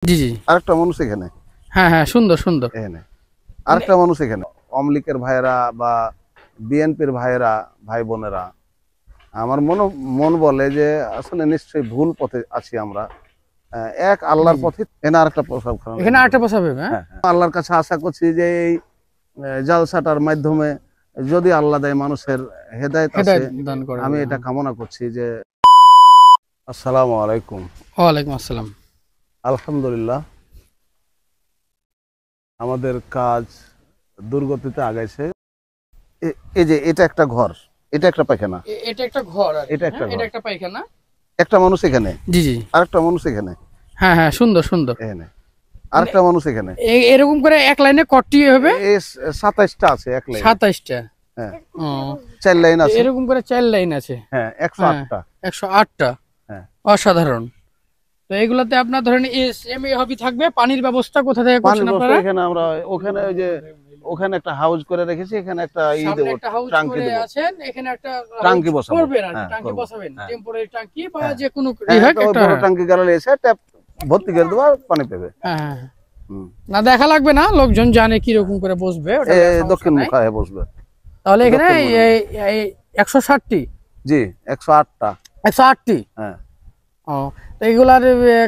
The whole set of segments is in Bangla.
জি, জি। আরেকটা মানুষ এখানে। হ্যাঁ, হ্যাঁ, সুন্দর, সুন্দর। এখানে আরেকটা মানুষ এখানে। আওয়ামী লীগের ভাইয়েরা বা বিএনপির ভাইয়েরা, ভাই বোনেরা, আমার মন বলে যে আসলে নিশ্চয়ই ভুল পথে আছি আমরা। এক জি, আল্লাহর জি। পথে এখানে আরেকটা প্রসাবখানা এখানে নির্মাণ আরেকটা করব। বসাবে, হ্যাঁ? হ্যাঁ, হ্যাঁ। আল্লাহর কাছে আশা করছি যে এই জালসাটার মাধ্যমে যদি আল্লাহ দেয় মানুষের হেদায়েত আছে, হেদায়েত দান করে আমি বলে, এটা হ্যাঁ। কামনা করছি যে আসসালামু আলাইকুম। ওয়ালাইকুম আসসালাম। আলহামদুলিল্লাহ আমাদের কাজ দুর্গতিতে আগাইছে। এই যে এটা একটা ঘর, এটা একটা পায়খানা, এটা একটা ঘর আর এটা একটা হ্যাঁ, এটা ঘর, একটা পায়খানা। একটা মানুষ এখানে, জি, জি। আরেকটা মানুষ এখানে, হ্যাঁ, হ্যাঁ, সুন্দর, সুন্দর। এখানে আরেকটা মানুষ এখানে। এরকম করে এক লাইনে কটি হবে? 27টা আছে এক লাইনে। 27টা। হ্যাঁ, ও, 4 লাইন আছে। এরকম করে 4 লাইন আছে। হ্যাঁ, হ্যাঁ, 108টা। 108টা। হ্যাঁ, অসাধারণ। তো এগুলাতে আপনার ধরেন এসএমএ হবি থাকবে। পানির ব্যবস্থা কোথা থেকে পানির করছেন ব্যবস্থা আপনারা? এখানে আমরা, ওখানে ওই যে ওখানে একটা হাউস করে রেখেছি, এখানে একটা সামনে দেবো, একটা হাউস টাঙ্কি করে দেবো, আছেন, এখানে একটা টাঙ্কি হাউস বসাবো। করবেন আর কি, হ্যাঁ, টাঙ্কি করবো। বসাবেন, হ্যাঁ, টেম্পোরারি টাঙ্কি বা হ্যাঁ, যে কোনো হ্যাঁ, হোক একটা ওই একটা। বড় টাঙ্কি গাড়ালে এসে ট্যাপ ভর্তি করে দেবো, আর পানি পেবে। হ্যাঁ, হ্যাঁ, হ্যাঁ। হুম। না দেখা লাগবে না, লোকজন জানে কি রকম করে বসবে, ওটা নিয়ে সমস্যা দক্ষিণ নাই। মুখা হয়ে বসবে। তাহলে এখানে দক্ষিণ মুখে। এই 160টি, জি, 108টা। 108টি। হ্যাঁ, ও, তো এগুলার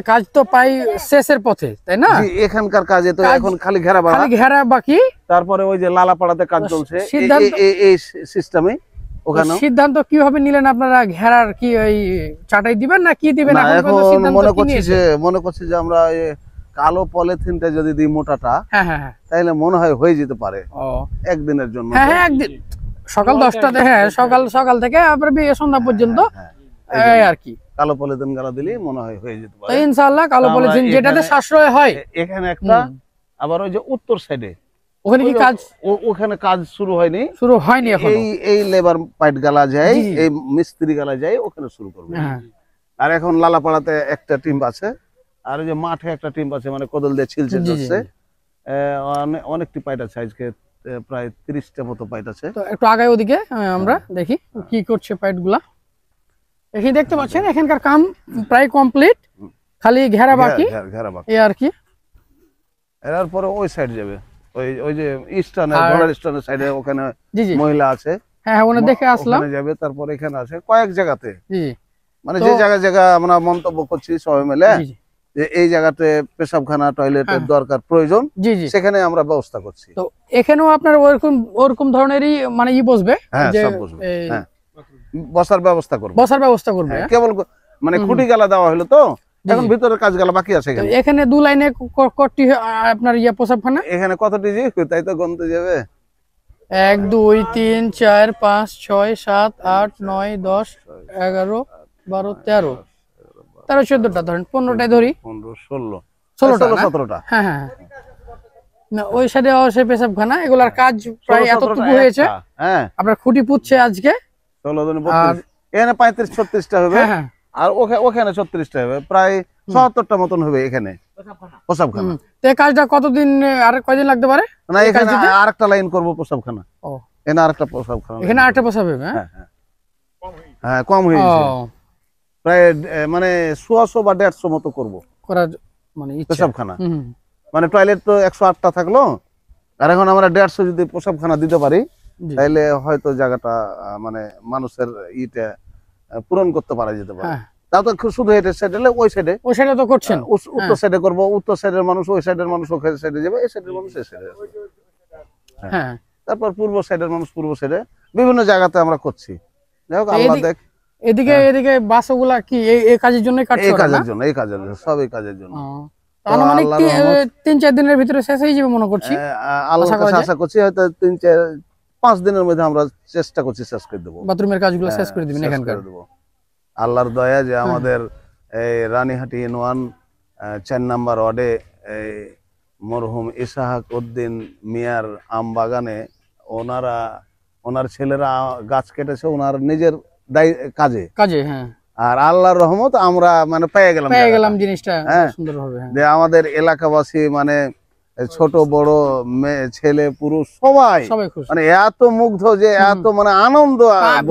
কাজ তো প্রায় শেষের পথে, তাই না? জি, এখানকার কাজে তো কাজ এখন খালি ঘেরা বাড়া, খালি ঘেরা বাকি। তারপরে ওই যে লালাপাড়াতে কাজ চলছে সিদ্ধান্ত এই সিস্টেমে। ওখানেও সিদ্ধান্ত কিভাবে নিলেন আপনারা? ঘেরার কি ওই চাটাই দিবেন না কি দিবেন? না, এখন এখন পর্যন্ত সিদ্ধান্ত কি নিয়েছেন? মনে করছি যে আমরা কালো পলিথিনটা যদি দিই মোটাটা, হ্যাঁ, হ্যাঁ, হ্যাঁ। তাহলে মনে হয় হয়ে যেতে পারে ও, একদিনের জন্য। হ্যাঁ, হ্যাঁ, একদিন সকাল 10টাতে, হ্যাঁ, সকাল থেকে আপনার সন্ধ্যা পর্যন্ত, হ্যাঁ, এই আর কি। কালো পলিথিন গালা দিলেই মনে হয় হয়ে যেতে তো পারে। ইনশাআল্লাহ কালো আমরা পলিথিন যেটাতে এখানে- সাশ্রয় হয়। এখানে একটা, আবার ওই যে উত্তর সাইডে ওখানে কি কাজ ওখানে কাজ শুরু হয়নি, শুরু হয়নি এখনো? এই লেবার পাইট গালা যায়, জি, জি। এই মিস্ত্রি গালা যায়, ওখানে শুরু করবে। হ্যাঁ, আর এখন লালাপাড়াতে একটা টিম আছে, আর ওই যে মাঠে একটা টিম আছে, মানে কোদল দিয়ে ছিলছে জি, জি, যাচ্ছে। জি। অনেকটি পাইট আছে আজকে, প্রায় 30টা মতো পাইট আছে। তো একটু আগায় ওদিকে আমরা দেখি কি করছে পাইট গুলা। দেখি, দেখতে পাচ্ছেন এখানকার কাম প্রায় কমপ্লিট, খালি ঘেরা বাকি, ঘেরা বাকি। এই আর কি। এরপরে ওই সাইড যাবে, ওই ওই যে ইস্টার্নের, আর- ঘোড়ার ইস্টার্নের সাইডে ওখানে জি, জি। মহিলা আছে। হ্যাঁ, হ্যাঁ, ওখানে দেখে আসলাম। ওখানে যাবে, তারপর এখানে আছে কয়েক জায়গাতে, জি, জি। মানে তো- যে জায়গা আমরা মন্তব্য করছি সবাই মিলে জি, জি। যে এই জায়গাতে পেশাবখানা, টয়লেটের হ্যাঁ। দরকার, প্রয়োজন, জি, জি। সেখানে আমরা ব্যবস্থা করছি। তো এখানেও আপনার ওরকম ওরকম ধরনেরই মানে বসবে, হ্যাঁ, যে সব বসবে। এই হ্যাঁ, বসার ব্যবস্থা করবো। বসার ব্যবস্থা করবে। হ্যাঁ, কেবল মানে খুঁটি গালা দেওয়া হলো তো, এখন ভিতরের কাজ গালা বাকি আছে। তো এখানে এখানে 2 লাইনে কটি আপনার প্রসাবখানা? এখানে কত ডিজি তাই তো গনতে যাবে। 1 2 3 4 5 6 7 8 9 10 11 12 13 14টা ধরেন, 15টাই ধরি, 15 16 16টা না? 17টা। হ্যাঁ, হ্যাঁ, হ্যাঁ। না, ওই সাইডে অবশ্যই পেশাবখানা, এগুলার কাজ প্রায় 16 এতটুকু 17টা হয়েছে। একটা। হ্যাঁ, আপনার খুঁটি পুঁতছে আজকে। 16 জন আর 32, এখানে 35 36টা হবে। হ্যাঁ, হ্যাঁ। আর ওখানে 36টা হবে, প্রায় 77টা মতন হবে এখানে প্রসাবখানা। তো এই কাজটা কতদিন, আর কয়দিন লাগতে পারে? না, এই এখানে কাজটিতে? আরেকটা লাইন করব প্রসাবখানা। ও, এখানে আরেকটা প্রসাবখানা। এখানে আরেকটা প্রসাব হবে, হ্যাঁ? হ্যাঁ, হ্যাঁ, হ্যাঁ, কম হয়ে ও, গেছে, প্রায় মানে 100 বা 150 মতো করব করার মানে ইচ্ছা। প্রসাবখানা। হুম, মানে টয়লেট তো 108টা থাকলো, আর এখন আমরা 150 যদি প্রসাবখানা দিতে পারি, জি। তাহলে হয়তো জায়গাটা মানে মানুষের ইটা পূরণ করতে পারা যেতে পারে। হ্যাঁ, তাও তো শুধু এটা সাইড হলে ওই সাইডে, ওই সাইডে তো করছেন। উত্তর সাইডে করব, উত্তর সাইডের মানুষ ওই সাইডের মানুষ ওই সাইডে যাবে, এই সাইডের মানুষ এই সাইডে আসবে। হ্যাঁ, তারপর পূর্ব সাইডের মানুষ পূর্ব সাইডে, বিভিন্ন জায়গাতে আমরা করছি। যাই হোক, আল্লাহ দেখ। এদিকে বাসগুলা কি এই কাজের জন্যই কাটছে? এই কাজের জন্য, এই কাজের জন্য, সব এই কাজের জন্য। আনুমানিক আল্লাহর রহমত। 3-4 দিনের ভিতরে শেষ হয়ে যাবে মনে করছি। আল্লাহর আশা করা কাছে যায়। আশা করছি হয়তো 3-4-5 দিনের মধ্যে আমরা চেষ্টা করছি শেষ করে দেবো। বাথরুমের কাজগুলো শেষ করে দিবেন শেষ এখানকার। করে দেবো। আল্লাহর দয়া যে আমাদের এই রানীহাটি ইউনিয়ন 4 নাম্বার ওয়ার্ডে এই মরহুম ইসাহাক উদ্দিন মিয়ার আম বাগানে ওনার ছেলেরা গাছ কেটেছে ওনার নিজের কাজে। হ্যাঁ, আর আল্লাহর রহমত আমরা মানে পেয়ে গেলাম জিনিসটা হ্যাঁ, সুন্দরভাবে। হ্যাঁ, যে আমাদের এলাকাবাসী মানে ছোট বড় মেয়ে ছেলে পুরুষ সবাই খুশি। মানে এত মুগ্ধ, যে এত মানে আনন্দ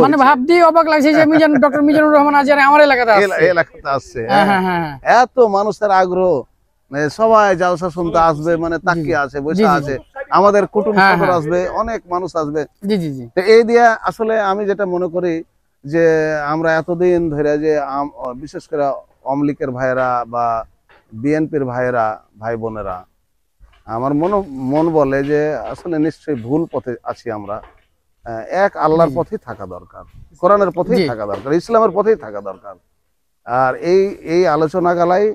মানে ভাব দিয়ে অবাক লাগছে যে ডক্টর মিজানুর রহমান আজহারি আমার এলাকাতে আসছে। এলাকাতে আসছে। হ্যাঁ, হ্যাঁ, হ্যাঁ। এত মানুষের আগ্রহ, সবাই জালসা শুনতে আসবে, মানে তাকিয়ে আছে, বসে আছে, আমাদের কুটুম সদর আসবে, অনেক মানুষ আসবে। জি জি জি তো এই দিয়ে আসলে আমি যেটা মনে করি যে আমরা এতদিন ধরে যে বিশেষ করে আওয়ামী লীগের ভাইয়েরা বা বিএনপির ভাইয়েরা, ভাই বোনেরা, আমার মন বলে যে আসলে নিশ্চয়ই ভুল পথে আছি আমরা। এক আল্লাহর পথেই থাকা দরকার, কোরআনের পথেই থাকা দরকার, ইসলামের পথেই থাকা দরকার। আর এই আলোচনা গালাই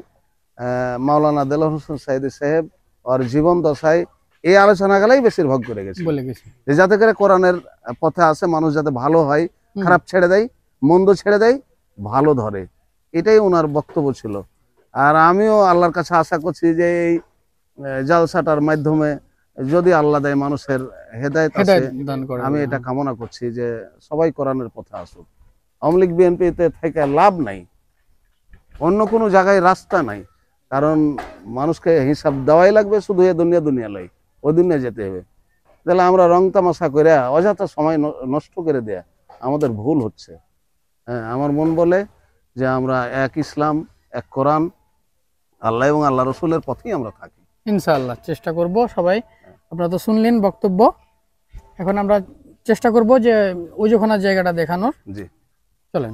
মাওলানা দেলোয়ার হোসেন সাইদি সাহেব আর জীবন দশায় এই আলোচনা গালাই বেশিরভাগ করে গেছে, যে যাতে করে কোরআনের পথে আসে মানুষ, যাতে ভালো হয়, খারাপ ছেড়ে দেয়, মন্দ ছেড়ে দেয়, ভালো ধরে, এটাই ওনার বক্তব্য ছিল। আর আমিও আল্লাহর কাছে আশা করছি যে এই জালসাটার মাধ্যমে যদি আল্লাহ দেয় মানুষের হেদায়েত আসে, আমি এটা কামনা করছি যে সবাই কোরআনের পথে আসুক। আওয়ামী লীগ বিএনপিতে থেকে লাভ নাই, অন্য কোনো জায়গায় রাস্তা নাই, কারণ মানুষকে হিসাব দেওয়াই লাগবে, শুধু এ দুনিয়া লয়, ওই দুনিয়া যেতে হবে। তাহলে আমরা রং তামাশা করে অযথা সময় নষ্ট করে দেয়া আমাদের ভুল হচ্ছে। হ্যাঁ, আমার মন বলে যে আমরা এক ইসলাম, এক কোরআন, আল্লাহ এবং আল্লাহ রসুলের পথেই আমরা থাকি। ইনশাআল্লাহ চেষ্টা করব সবাই। আপনারা তো শুনলেন বক্তব্য, এখন আমরা চেষ্টা করব যে ওই যখন জায়গাটা দেখানোর। জি, চলেন।